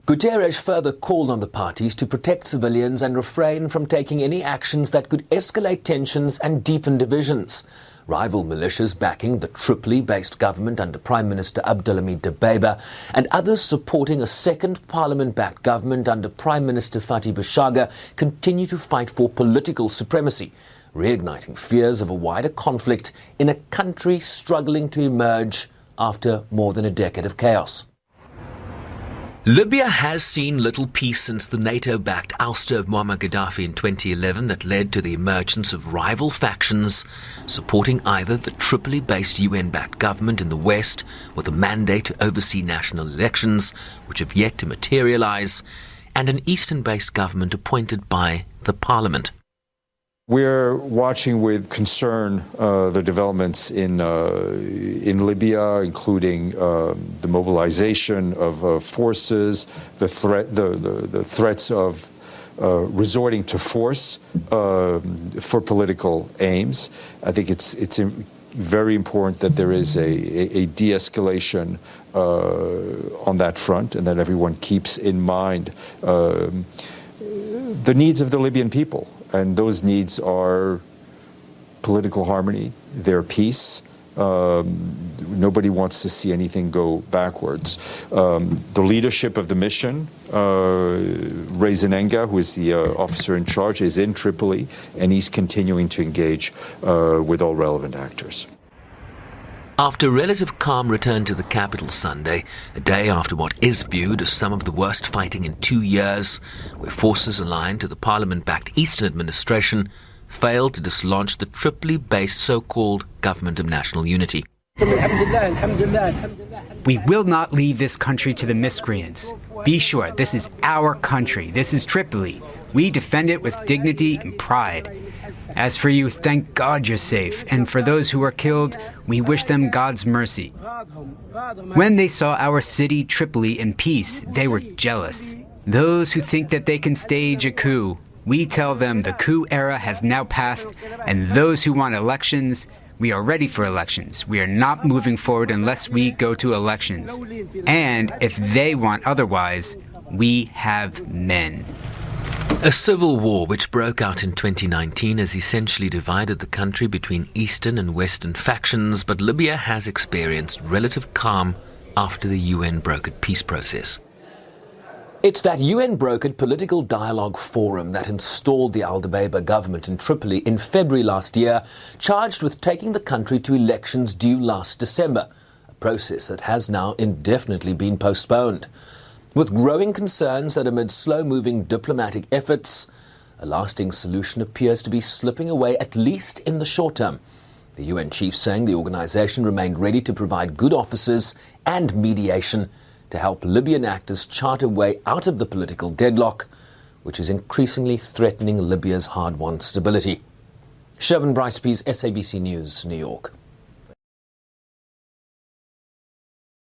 Guterres further called on the parties to protect civilians and refrain from taking any actions that could escalate tensions and deepen divisions. Rival militias backing the Tripoli-based government under Prime Minister Abdulhamid Dbeibah and others supporting a second parliament-backed government under Prime Minister Fathi Bashagha continue to fight for political supremacy, reigniting fears of a wider conflict in a country struggling to emerge after more than a decade of chaos. Libya has seen little peace since the NATO-backed ouster of Muammar Gaddafi in 2011 that led to the emergence of rival factions supporting either the Tripoli-based UN-backed government in the west with a mandate to oversee national elections, which have yet to materialize, and an eastern-based government appointed by the parliament. We're watching with concern the developments in Libya, including the mobilization of forces, the threats of resorting to force for political aims. I think it's very important that there is a de-escalation on that front, and that everyone keeps in mind the needs of the Libyan people. And those needs are political harmony, their peace. Nobody wants to see anything go backwards. The leadership of the mission, Rezenenga, who is the officer in charge, is in Tripoli, and he's continuing to engage with all relevant actors. After relative calm returned to the capital Sunday, a day after what is viewed as some of the worst fighting in 2 years, where forces aligned to the parliament-backed Eastern administration failed to dislodge the Tripoli-based so-called Government of National Unity. We will not leave this country to the miscreants. Be sure, this is our country. This is Tripoli. We defend it with dignity and pride. As for you, thank God you're safe, and for those who were killed, we wish them God's mercy. When they saw our city, Tripoli, in peace, they were jealous. Those who think that they can stage a coup, we tell them the coup era has now passed, and those who want elections, we are ready for elections. We are not moving forward unless we go to elections. And if they want otherwise, we have men. A civil war which broke out in 2019 has essentially divided the country between eastern and western factions, but Libya has experienced relative calm after the UN-brokered peace process. It's that UN-brokered political dialogue forum that installed the Al-Dbeibah government in Tripoli in February last year, charged with taking the country to elections due last December, a process that has now indefinitely been postponed. With growing concerns that amid slow-moving diplomatic efforts, a lasting solution appears to be slipping away, at least in the short term. The UN chief saying the organization remained ready to provide good officers and mediation to help Libyan actors chart a way out of the political deadlock, which is increasingly threatening Libya's hard-won stability. Shervin Bryce-Pease, SABC News, New York.